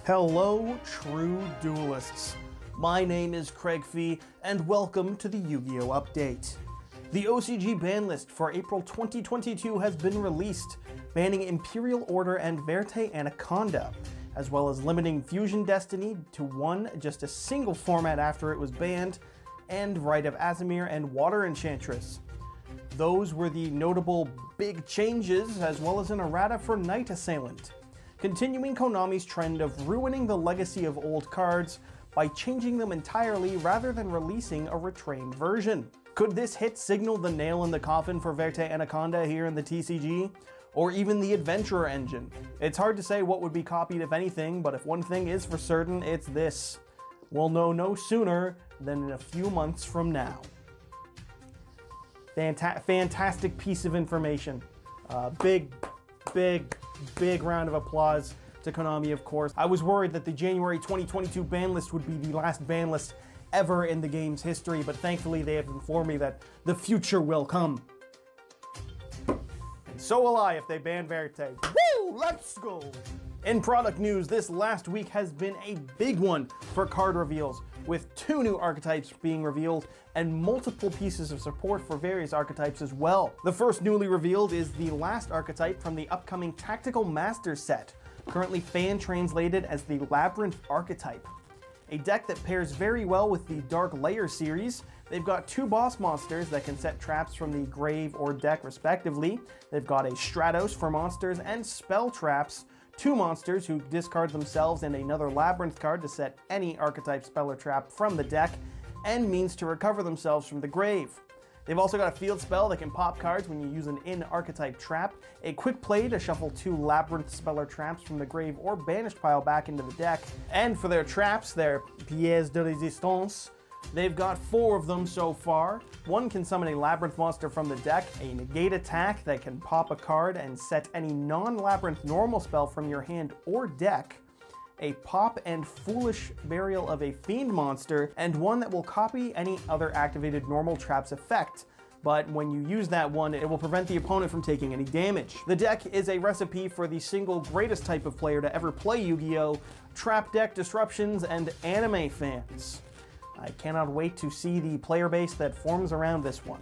Hello, true duelists. My name is Craig Fee, and welcome to the Yu-Gi-Oh! Update. The OCG ban list for April 2022 has been released, banning Imperial Order and Verte Anaconda, as well as limiting Fusion Destiny to just a single format after it was banned, and Rite of Azimir and Water Enchantress. Those were the notable big changes, as well as an errata for Night Assailant, continuing Konami's trend of ruining the legacy of old cards by changing them entirely rather than releasing a retrained version. Could this hit signal the nail in the coffin for Verte Anaconda here in the TCG? Or even the Adventurer engine? It's hard to say what would be copied if anything, but if one thing is for certain, it's this. We'll know no sooner than in a few months from now. Fantastic piece of information. Big round of applause to Konami, of course. I was worried that the January 2022 ban list would be the last ban list ever in the game's history, but thankfully they have informed me that the future will come. And so will I if they ban Verte. Woo! Let's go! In product news, this last week has been a big one for card reveals, with 2 new archetypes being revealed and multiple pieces of support for various archetypes as well. The first newly revealed is the last archetype from the upcoming Tactical Masters set, currently fan translated as the Labrynth archetype. A deck that pairs very well with the Dark Layer series. They've got 2 boss monsters that can set traps from the grave or deck respectively. They've got a Stratos for monsters and spell traps, 2 monsters who discard themselves and another Labrynth card to set any archetype spell or trap from the deck, and means to recover themselves from the grave. They've also got a field spell that can pop cards when you use an in-archetype trap, a quick play to shuffle 2 Labrynth spell or traps from the grave or banished pile back into the deck, and for their traps, their pièces de résistance, they've got 4 of them so far. 1 can summon a Labrynth monster from the deck, a negate attack that can pop a card and set any non-Labrynth normal spell from your hand or deck, a pop and foolish burial of a fiend monster, and 1 that will copy any other activated normal trap's effect. But when you use that one, it will prevent the opponent from taking any damage. The deck is a recipe for the single greatest type of player to ever play Yu-Gi-Oh! Trap deck disruptions and anime fans. I cannot wait to see the player base that forms around this one.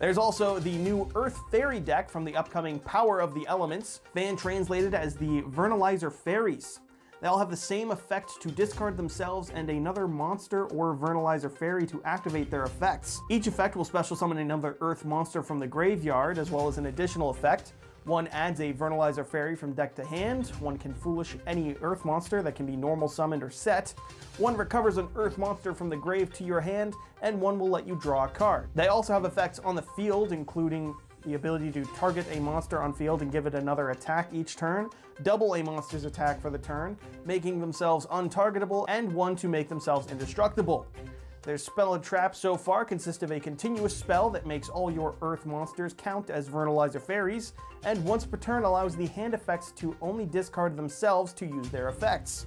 There's also the new Earth Fairy deck from the upcoming Power of the Elements, fan translated as the Vernalizer Fairies. They all have the same effect to discard themselves and another monster or Vernalizer Fairy to activate their effects. Each effect will special summon another Earth monster from the graveyard, as well as an additional effect. 1 adds a Vernalizer Fairy from deck to hand, 1 can foolish any Earth monster that can be normal summoned or set, 1 recovers an Earth monster from the grave to your hand, and 1 will let you draw a card. They also have effects on the field, including the ability to target a monster on field and give it another attack each turn, double a monster's attack for the turn, making themselves untargetable, and 1 to make themselves indestructible. Their spell and trap so far consist of a continuous spell that makes all your Earth monsters count as Vernalizer Fairies, and once per turn allows the hand effects to only discard themselves to use their effects.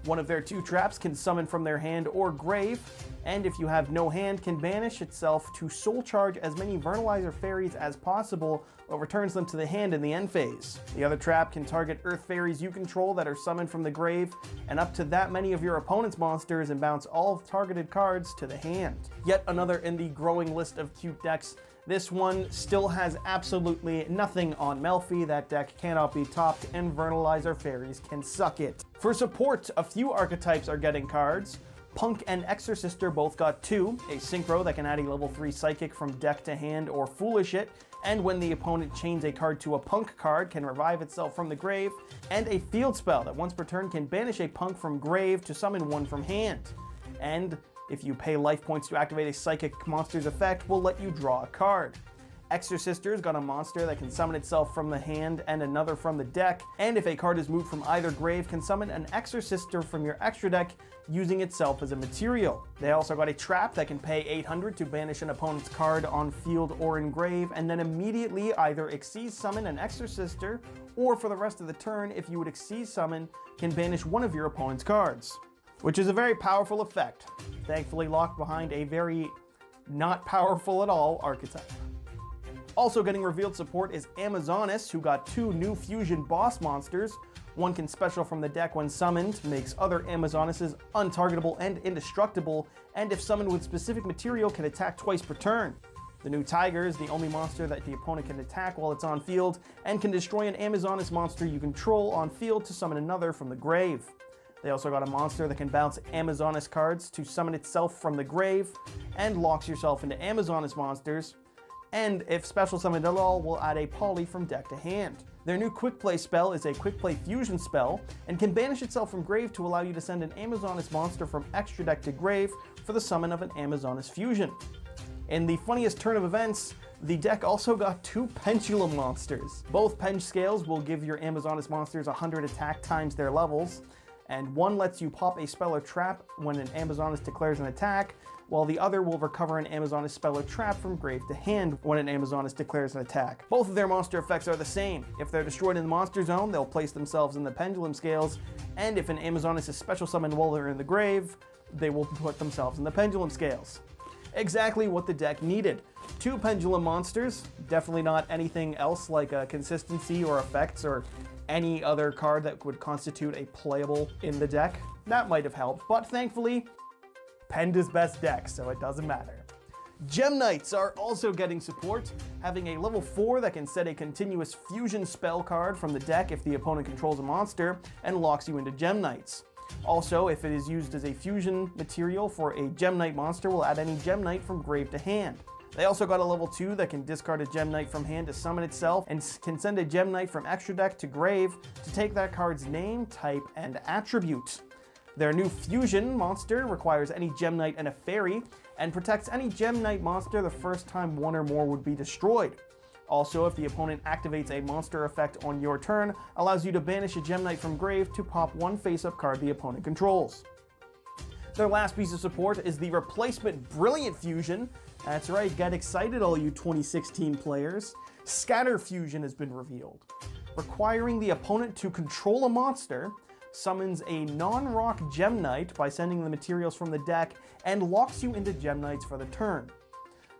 1 of their 2 traps can summon from their hand or grave, and if you have no hand, can banish itself to soul charge as many Vernalizer Fairies as possible, or returns them to the hand in the end phase. The other trap can target Earth Fairies you control that are summoned from the grave, and up to that many of your opponent's monsters, and bounce all targeted cards to the hand. Yet another in the growing list of cute decks. This one still has absolutely nothing on Melfi. That deck cannot be topped, and Vernalizer Fairies can suck it. For support, a few archetypes are getting cards. Punk and Exorcister both got 2, a Synchro that can add a level 3 Psychic from deck to hand or foolish it, and when the opponent chains a card to a Punk card, can revive itself from the grave, and a Field Spell that once per turn can banish a Punk from grave to summon 1 from hand. And if you pay life points to activate a Psychic monster's effect, will let you draw a card. Exorcister's got a monster that can summon itself from the hand and another from the deck, and if a card is moved from either grave, can summon an Exorcister from your extra deck using itself as a material. They also got a trap that can pay 800 to banish an opponent's card on field or in grave, and then immediately either Xyz summon an Exorcister, or for the rest of the turn, if you would Xyz summon, can banish 1 of your opponent's cards. Which is a very powerful effect, thankfully locked behind a very not powerful at all archetype. Also getting revealed support is Amazonis, who got 2 new fusion boss monsters, One can special from the deck when summoned, makes other Amazonesses untargetable and indestructible, and if summoned with specific material can attack twice per turn. The new Tiger is the only monster that the opponent can attack while it's on field, and can destroy an Amazoness monster you control on field to summon another from the grave. They also got a monster that can bounce Amazoness cards to summon itself from the grave, and locks yourself into Amazoness monsters, and if special summoned at all, will add a poly from deck to hand. Their new Quick Play spell is a Quick Play fusion spell, and can banish itself from grave to allow you to send an Amazoness monster from extra deck to grave for the summon of an Amazoness fusion. In the funniest turn of events, the deck also got 2 Pendulum monsters. Both Penge scales will give your Amazoness monsters 100 attack times their levels, and one lets you pop a spell or trap when an Amazoness declares an attack, while the other will recover an Amazoness spell or trap from grave to hand when an Amazoness declares an attack. Both of their monster effects are the same. If they're destroyed in the monster zone, they'll place themselves in the Pendulum scales, and if an Amazoness is special summoned while they're in the grave, they will put themselves in the Pendulum scales. Exactly what the deck needed. 2 Pendulum monsters, definitely not anything else like a consistency or effects or any other card that would constitute a playable in the deck. That might have helped, but thankfully, Penda's best deck, so it doesn't matter. Gem Knights are also getting support, having a level 4 that can set a continuous fusion spell card from the deck if the opponent controls a monster and locks you into Gem Knights. Also, if it is used as a fusion material for a Gem Knight monster, will add any Gem Knight from grave to hand. They also got a level 2 that can discard a Gem Knight from hand to summon itself, and can send a Gem Knight from extra deck to grave to take that card's name, type, and attribute. Their new fusion monster requires any Gem Knight and a fairy, and protects any Gem Knight monster the first time one or more would be destroyed. Also, if the opponent activates a monster effect on your turn, allows you to banish a Gem Knight from grave to pop one face-up card the opponent controls. Their last piece of support is the replacement Brilliant Fusion. That's right, get excited all you 2016 players. Scatter Fusion has been revealed. Requiring the opponent to control a monster, summons a non-rock Gem Knight by sending the materials from the deck, and locks you into Gem Knights for the turn.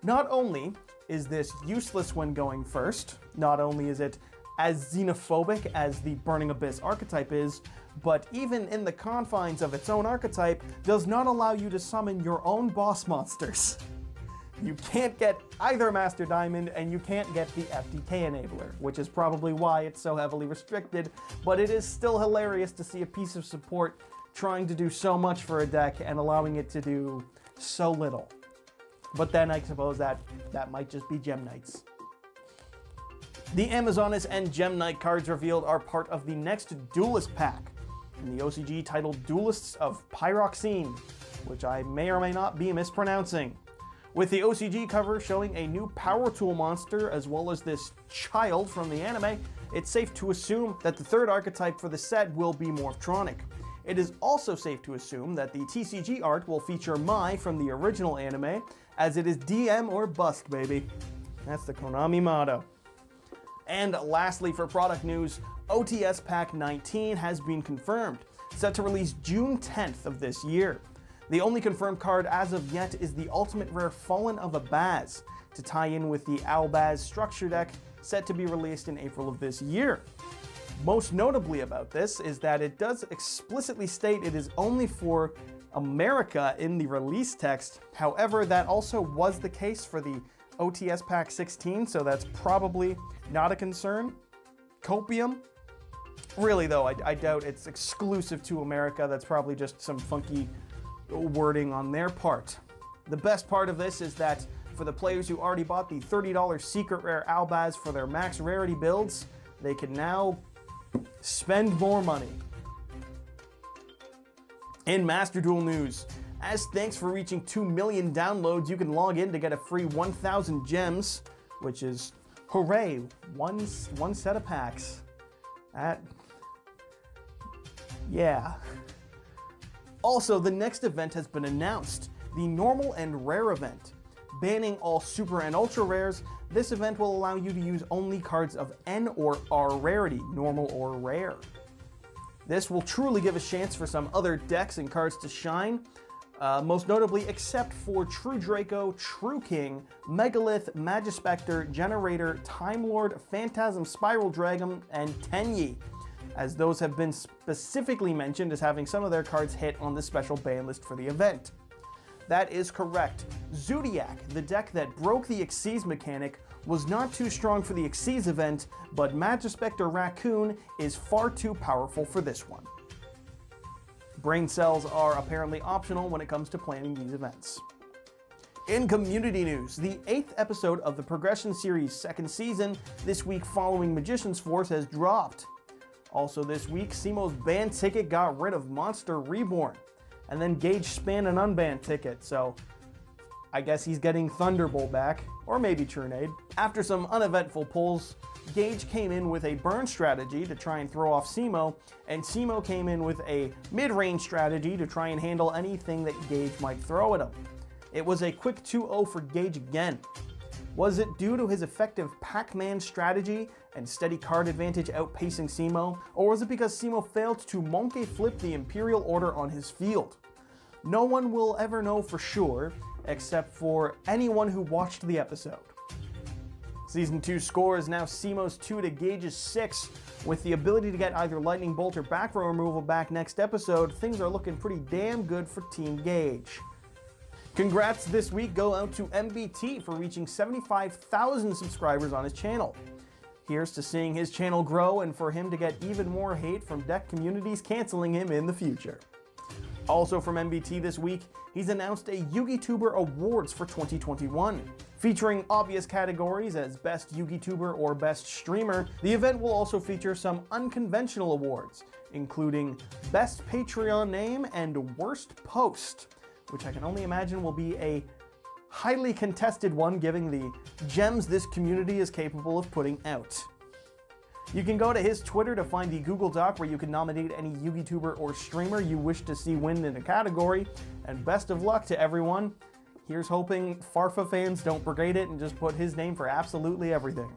Not only is this useless when going first, not only is it as xenophobic as the Burning Abyss archetype is, but even in the confines of its own archetype, does not allow you to summon your own boss monsters. You can't get either Master Diamond, and you can't get the FDK enabler, which is probably why it's so heavily restricted, but it is still hilarious to see a piece of support trying to do so much for a deck and allowing it to do so little. But then I suppose that might just be Gem Knights. The Amazoness and Gem Knight cards revealed are part of the next Duelist pack, in the OCG titled Duelists of Pyroxene, which I may or may not be mispronouncing. With the OCG cover showing a new Power Tool monster as well as this child from the anime, it's safe to assume that the third archetype for the set will be Morphtronic. It is also safe to assume that the TCG art will feature Mai from the original anime, as it is DM or bust, baby. That's the Konami motto. And lastly, for product news, OTS Pack 19 has been confirmed, set to release June 10th of this year. The only confirmed card as of yet is the Ultimate Rare Fallen of Abaz, to tie in with the Albaz structure deck, set to be released in April of this year. Most notably about this is that it does explicitly state it is only for America in the release text. However, that also was the case for the OTS Pack 16, so that's probably not a concern. Copium? Really though, I doubt it's exclusive to America. That's probably just some funky wording on their part. The best part of this is that for the players who already bought the $30 Secret Rare Albaz for their max rarity builds, they can now spend more money. In Master Duel news, as thanks for reaching 2 million downloads, you can log in to get a free 1,000 gems, which is, hooray, one set of packs. Yeah. Also, the next event has been announced, the Normal and Rare event. Banning all Super and Ultra Rares, this event will allow you to use only cards of N or R rarity, Normal or Rare. This will truly give a chance for some other decks and cards to shine, most notably except for True Draco, True King, Megalith, Magispector, Generator, Time Lord, Phantasm Spiral Dragon, and Tenyi. as those have been specifically mentioned as having some of their cards hit on the special ban list for the event. That is correct. Zodiac, the deck that broke the Xyz mechanic, was not too strong for the Xyz event, but Magispector Raccoon is far too powerful for this one. Brain cells are apparently optional when it comes to planning these events. In community news, the 8th episode of the Progression Series' 2nd season, this week following Magician's Force, has dropped. Also this week, Simo's ban ticket got rid of Monster Reborn, and then Gage spanned an unbanned ticket, so I guess he's getting Thunderbolt back, or maybe Churnade. After some uneventful pulls, Gage came in with a burn strategy to try and throw off Simo, and Simo came in with a mid-range strategy to try and handle anything that Gage might throw at him. It was a quick 2-0 for Gage again. Was it due to his effective Pac-Man strategy and steady card advantage outpacing Simo, or was it because Simo failed to monkey flip the Imperial Order on his field? No one will ever know for sure, except for anyone who watched the episode. Season 2 score is now Simo's 2 to Gage's 6. With the ability to get either Lightning Bolt or back row removal back next episode, things are looking pretty damn good for Team Gage. Congrats this week go out to MBT for reaching 75,000 subscribers on his channel. Here's to seeing his channel grow and for him to get even more hate from deck communities canceling him in the future. Also from MBT this week, he's announced a YugiTuber Awards for 2021. Featuring obvious categories as Best YugiTuber or Best Streamer, the event will also feature some unconventional awards, including Best Patreon Name and Worst Post, which I can only imagine will be a highly contested one given the gems this community is capable of putting out. You can go to his Twitter to find the Google Doc where you can nominate any YugiTuber or streamer you wish to see win in a category, and best of luck to everyone. Here's hoping Farfa fans don't brigade it and just put his name for absolutely everything.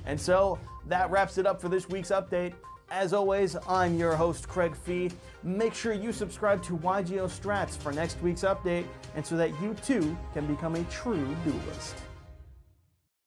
And so, that wraps it up for this week's update. As always, I'm your host, Craig Fee. Make sure you subscribe to YGO Strats for next week's update, and so that you too can become a true duelist.